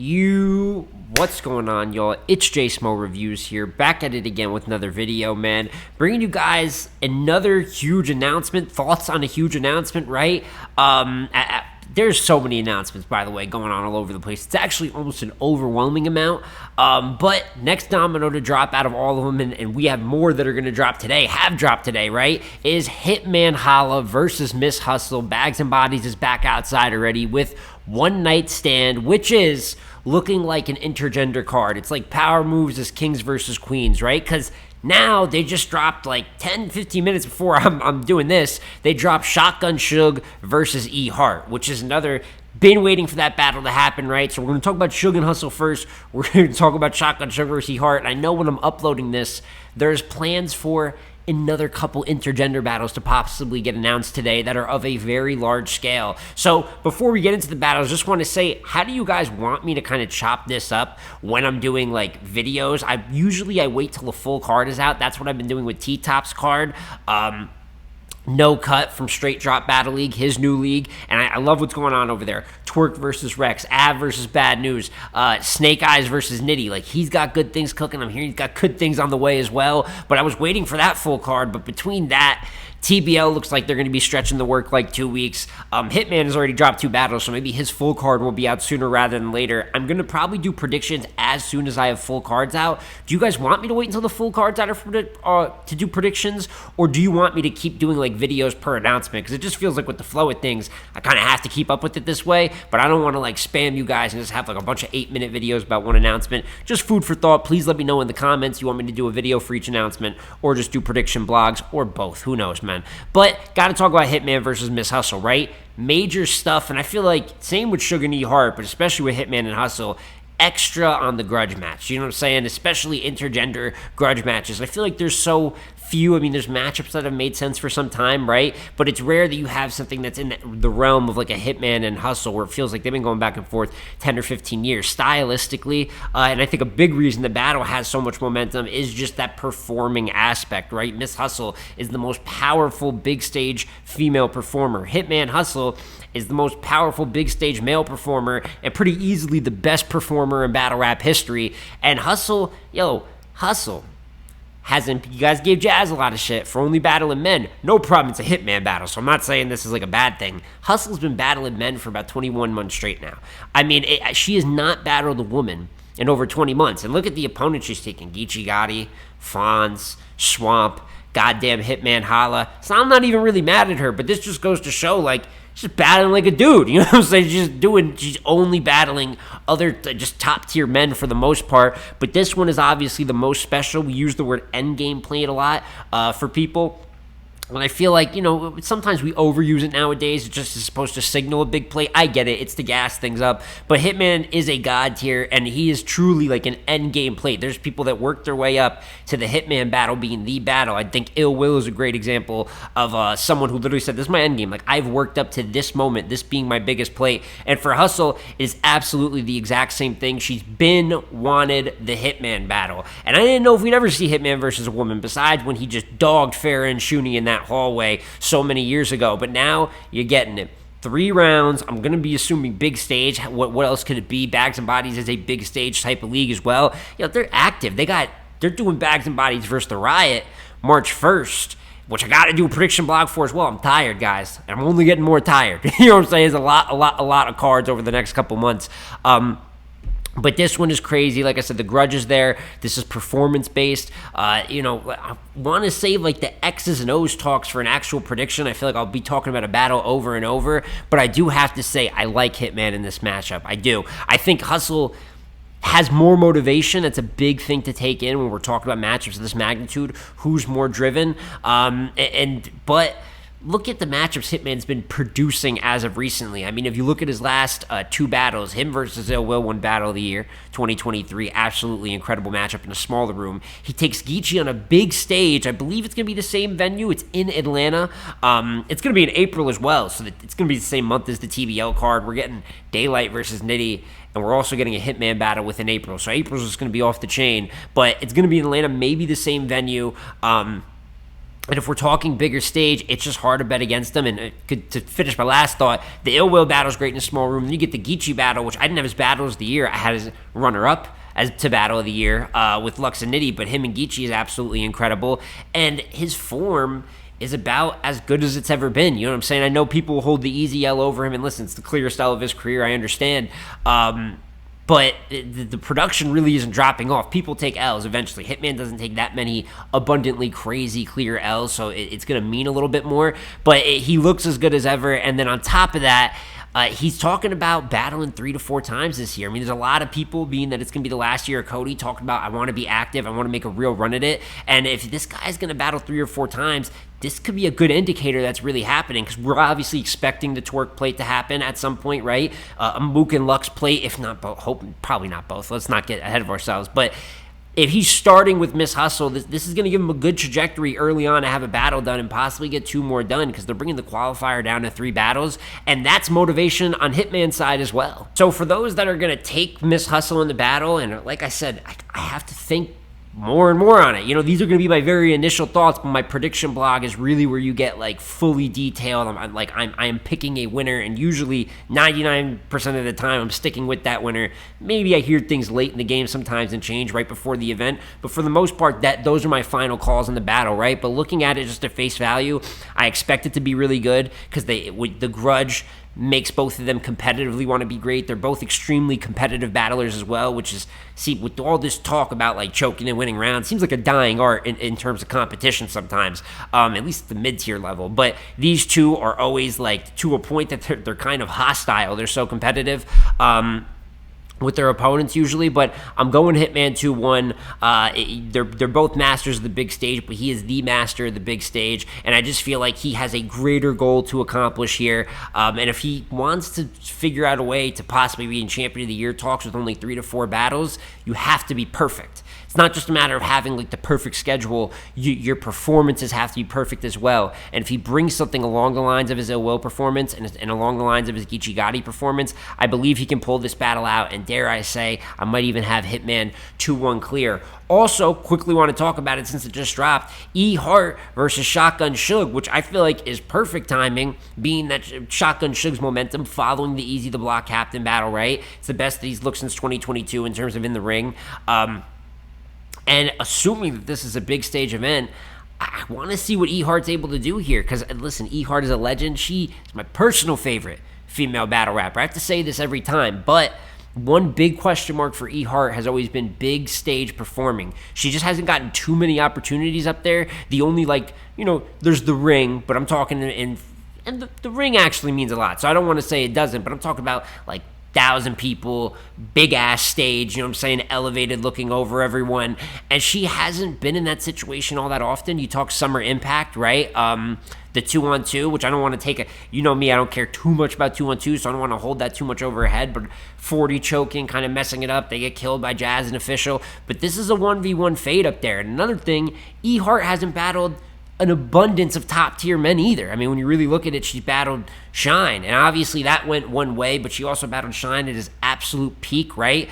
What's going on, y'all? It's J Smo Reviews here, back at it again with another video, man. Bringing you guys another huge announcement, thoughts on a huge announcement, right? There's so many announcements, by the way, going on all over the place. It's actually almost an overwhelming amount. But next domino to drop out of all of them, and we have more that are going to drop today, have dropped today, right, is Hitman Holla versus Miss Hustle. Bags and Bodies is back outside already with One Night Stand, which is looking like an intergender card. It's like Power Moves as Kings versus Queens, right? Because now they just dropped like 10, 15 minutes before I'm doing this, they dropped Shotgun Suge versus EHart, which is another, been waiting for that battle to happen, right? So we're going to talk about Suge and Hustle first. We're going to talk about Shotgun Suge versus EHart. And I know when I'm uploading this, there's plans for another couple intergender battles to possibly get announced today that are of a very large scale. So before we get into the battles, just want to say, how do you guys want me to kind of chop this up when I'm doing like videos? I wait till the full card is out. That's what I've been doing with T-Top's card. No Cut from Straight Drop Battle League, his new league, and I love what's going on over there. Twerk versus Rex, Av versus Bad News, Snake Eyes versus Nitty. Like, he's got good things cooking. I'm hearing he's got good things on the way as well, but I was waiting for that full card. But between that, TBL looks like they're going to be stretching the work like 2 weeks. Hitman has already dropped 2 battles, so maybe his full card will be out sooner rather than later. I'm going to probably do predictions as soon as I have full cards out. Do you guys want me to wait until the full cards out to do predictions, or do you want me to keep doing like videos per announcement? Because it just feels like with the flow of things, I kind of have to keep up with it this way, but I don't want to like spam you guys and just have like a bunch of 8-minute videos about one announcement. Just food for thought. Please let me know in the comments you want me to do a video for each announcement, or just do prediction blogs, or both. Who knows, man? But got to talk about Hitman versus Miss Hustle, right? Major stuff, and I feel like same with Suge and EHart, but especially with Hitman and Hustle, extra on the Grudge match. You know what I'm saying? Especially intergender Grudge matches. I feel like there's so few. I mean, there's matchups that have made sense for some time, right? But it's rare that you have something that's in the realm of like a Hitman and Hustle, where it feels like they've been going back and forth 10 or 15 years stylistically. And I think a big reason the battle has so much momentum is just that performing aspect, right? Miss Hustle is the most powerful big stage female performer. Hitman Hustle is the most powerful big stage male performer, and pretty easily the best performer in battle rap history. And Hustle, you guys gave Jazz a lot of shit for only battling men. No problem, it's a Hitman battle, so I'm not saying this is like a bad thing. Hustle's been battling men for about 21 months straight now. I mean, she has not battled a woman in over 20 months. And look at the opponents she's taking. Geechee Gotti, Fonz, Swamp, goddamn Hitman Holla. So I'm not even really mad at her, but this just goes to show, like, she's battling like a dude, you know what I'm saying? She's only battling other just top tier men for the most part. But this one is obviously the most special. We use the word endgame plate a lot for people. And I feel like, you know, sometimes we overuse it nowadays. It just is supposed to signal a big play. I get it. It's to gas things up. But Hitman is a god tier, and he is truly like an end game plate. There's people that work their way up to the Hitman battle being the battle. I think Ill Will is a great example of someone who literally said, this is my end game. Like, I've worked up to this moment, this being my biggest plate. And for Hustle, it is absolutely the exact same thing. She's wanted the Hitman battle. And I didn't know if we'd ever see Hitman versus a woman, besides when he just dogged Farrah and Shuni in that hallway so many years ago. But now you're getting it. 3 rounds. I'm going to be assuming big stage. What else could it be? Bags and Bodies is a big stage type of league as well. You know, they're active. They're doing Bags and Bodies versus the Riot March 1st, which I got to do a prediction blog for as well. I'm tired, guys. I'm only getting more tired. You know what I'm saying? There's a lot of cards over the next couple months. But this one is crazy. Like I said, the Grudge is there. This is performance-based. You know, I want to save like the X's and O's talks for an actual prediction. I feel like I'll be talking about a battle over and over. But I do have to say, I like Hitman in this matchup. I do. I think Hustle has more motivation. That's a big thing to take in when we're talking about matchups of this magnitude. Who's more driven? But look at the matchups Hitman's been producing as of recently. I mean, if you look at his last 2 battles, him versus Ill Will won Battle of the Year 2023. Absolutely incredible matchup in a smaller room. He takes Geechee on a big stage. I believe it's going to be the same venue. It's in Atlanta. It's going to be in April as well, so it's going to be the same month as the TBL card. We're getting Daylight versus Nitty, and we're also getting a Hitman battle within April. So April's just going to be off the chain, but it's going to be in Atlanta, maybe the same venue. And if we're talking bigger stage, it's just hard to bet against them. And to finish my last thought, the Ill Will battle is great in a small room. Then you get the Geechee battle, which I didn't have as battle of the year. I had as runner-up as to battle of the year with Lux and Nitty, but him and Geechee is absolutely incredible. And his form is about as good as it's ever been. You know what I'm saying? I know people hold the easy L over him, and listen, it's the clearest L of his career. I understand. But the production really isn't dropping off. People take L's eventually. Hitman doesn't take that many abundantly crazy clear L's, so it's going to mean a little bit more. But he looks as good as ever. And then on top of that, he's talking about battling 3 to 4 times this year. I mean, there's a lot of people, being that it's going to be the last year of Cody, talking about, I want to be active, I want to make a real run at it. And if this guy's going to battle 3 or 4 times, this could be a good indicator that's really happening, because we're obviously expecting the Twerk plate to happen at some point, right? A Mook and Lux plate, if not both, probably not both. Let's not get ahead of ourselves. But if he's starting with Miss Hustle, this is going to give him a good trajectory early on to have a battle done and possibly get 2 more done, because they're bringing the qualifier down to 3 battles, and that's motivation on Hitman's side as well. So for those that are going to take Miss Hustle in the battle, and like I said, I have to think more and more on it. You know, these are going to be my very initial thoughts, but my prediction blog is really where you get like fully detailed. I am picking a winner, and usually 99% of the time I'm sticking with that winner. Maybe I hear things late in the game sometimes and change right before the event, but for the most part, those are my final calls in the battle, right? But looking at it just at face value, I expect it to be really good, because the Grudge makes both of them competitively want to be great. They're both extremely competitive battlers as well, which is, see, with all this talk about like choking and winning rounds, seems like a dying art in terms of competition sometimes, at least at the mid-tier level. But these two are always like, to a point that they're kind of hostile. They're so competitive with their opponents usually. But I'm going Hitman 2-1. They're both masters of the big stage, but he is the master of the big stage, and I just feel like he has a greater goal to accomplish here. And if he wants to figure out a way to possibly be in Champion of the Year talks with only 3 to 4 battles, you have to be perfect. It's not just a matter of having like the perfect schedule. Your performances have to be perfect as well. And if he brings something along the lines of his Ill Will performance and along the lines of his Geechee Gotti performance, I believe he can pull this battle out. And dare I say, I might even have Hitman 2-1 clear. Also, quickly want to talk about it since it just dropped. EHart versus Shotgun Suge, which I feel like is perfect timing, being that Shotgun Suge's momentum following the Easy the Block Captain battle, right? It's the best that he's looked since 2022 in terms of in the ring. And assuming that this is a big stage event, I want to see what EHart's able to do here. Because, listen, EHart is a legend. She is my personal favorite female battle rapper. I have to say this every time. But one big question mark for EHart has always been big stage performing. She just hasn't gotten too many opportunities up there. The only, like, you know, there's the ring. But I'm talking and the ring actually means a lot. So I don't want to say it doesn't. But I'm talking about, like, 1,000 people, big ass stage, you know what I'm saying, elevated, looking over everyone, and she hasn't been in that situation all that often. You talk Summer Impact, right? The 2-on-2, which I don't want to take you know me, I don't care too much about 2-on-2, so I don't want to hold that too much over her head, but 40 choking, kind of messing it up, they get killed by Jazz and Official, but this is a 1v1 fade up there. And another thing, EHart hasn't battled an abundance of top-tier men either. I mean, when you really look at it, she's battled Shine, and obviously that went one way, but she also battled Shine at his absolute peak, right?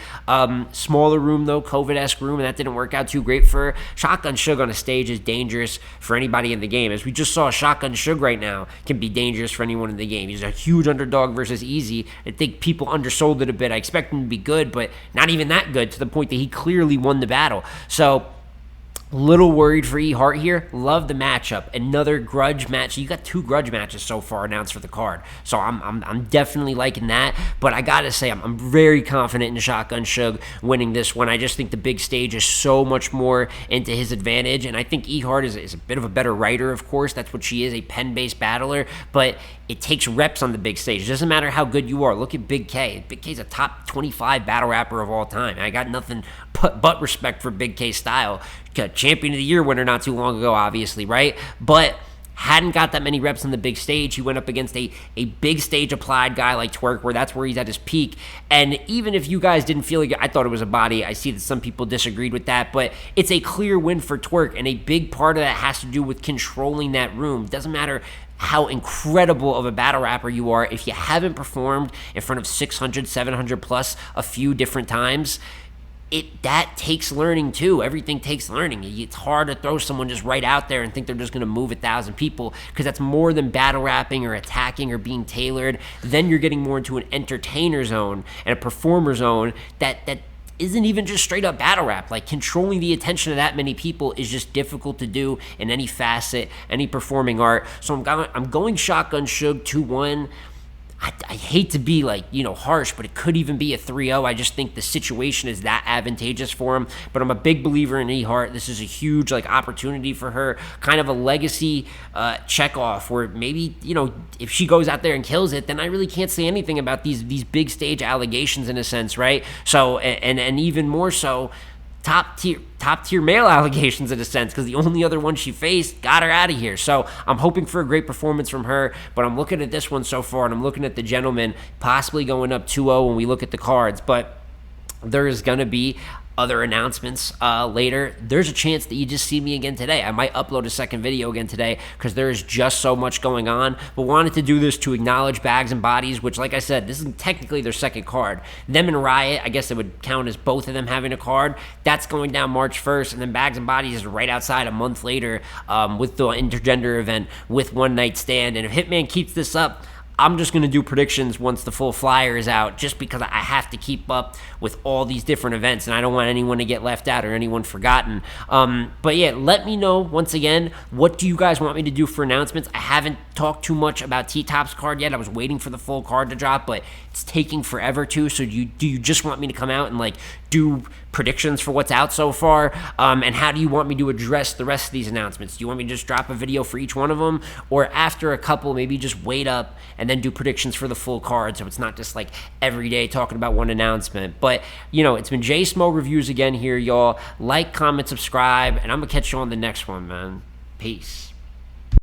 Smaller room, though, COVID-esque room, and that didn't work out too great for her. Shotgun Suge on a stage is dangerous for anybody in the game. As we just saw, Shotgun Suge right now can be dangerous for anyone in the game. He's a huge underdog versus Easy. I think people undersold it a bit. I expect him to be good, but not even that good, to the point that he clearly won the battle. So, little worried for EHart here. Love the matchup. Another Grudge match. You got 2 Grudge matches so far announced for the card, so I'm definitely liking that. But I gotta say, I'm very confident in Shotgun Suge winning this one. I just think the big stage is so much more into his advantage, and I think EHart is a bit of a better writer. Of course, that's what she is, a pen-based battler. But it takes reps on the big stage. It doesn't matter how good you are. Look at Big K. Big K's a top 25 battle rapper of all time. I got nothing but respect for Big K style. Champion of the Year winner not too long ago, obviously, right? But hadn't got that many reps on the big stage. He went up against a big stage applied guy like Twerk, where that's where he's at his peak. And even if you guys didn't feel like it, I thought it was a body. I see that some people disagreed with that, but it's a clear win for Twerk, and a big part of that has to do with controlling that room. Doesn't matter how incredible of a battle rapper you are, if you haven't performed in front of 600, 700 plus a few different times, that takes learning too. Everything takes learning. It's hard to throw someone just right out there and think they're just going to move 1,000 people, because that's more than battle rapping or attacking or being tailored. Then you're getting more into an entertainer zone and a performer zone that isn't even just straight up battle rap. Like, controlling the attention of that many people is just difficult to do in any facet, any performing art. So I'm going shotgun Suge 2-1. I hate to be like, harsh, but it could even be a 3-0. I just think the situation is that advantageous for him. But I'm a big believer in EHart. This is a huge opportunity for her, kind of a legacy check off, where maybe, if she goes out there and kills it, then I really can't say anything about these big stage allegations in a sense, right? So, and even more so, top tier male allegations in a sense, because the only other one she faced got her out of here. So I'm hoping for a great performance from her, but I'm looking at this one so far, and I'm looking at the gentleman possibly going up 2-0 when we look at the cards. But there is going to be other announcements later. There's a chance that you just see me again today. I might upload a second video again today, because there is just so much going on. But wanted to do this to acknowledge Bags and Bodies, which, like I said, this is technically their second card. Them and Riot, I guess it would count as both of them having a card. That's going down March 1st, and then Bags and Bodies is right outside a month later with the intergender event with One Night Stand. And if Hitman keeps this up, I'm just going to do predictions once the full flyer is out, just because I have to keep up with all these different events, and I don't want anyone to get left out or anyone forgotten. But yeah, let me know, once again, what do you guys want me to do for announcements? I haven't talked too much about T-Top's card yet. I was waiting for the full card to drop, but it's taking forever too. So do you just want me to come out and do predictions for what's out so far? And how do you want me to address the rest of these announcements? Do you want me to just drop a video for each one of them? Or after a couple, maybe just wait up and then do predictions for the full card, so it's not just every day talking about one announcement? But, it's been J Smo Reviews again here, y'all. Like, comment, subscribe, and I'm going to catch you on the next one, man. Peace.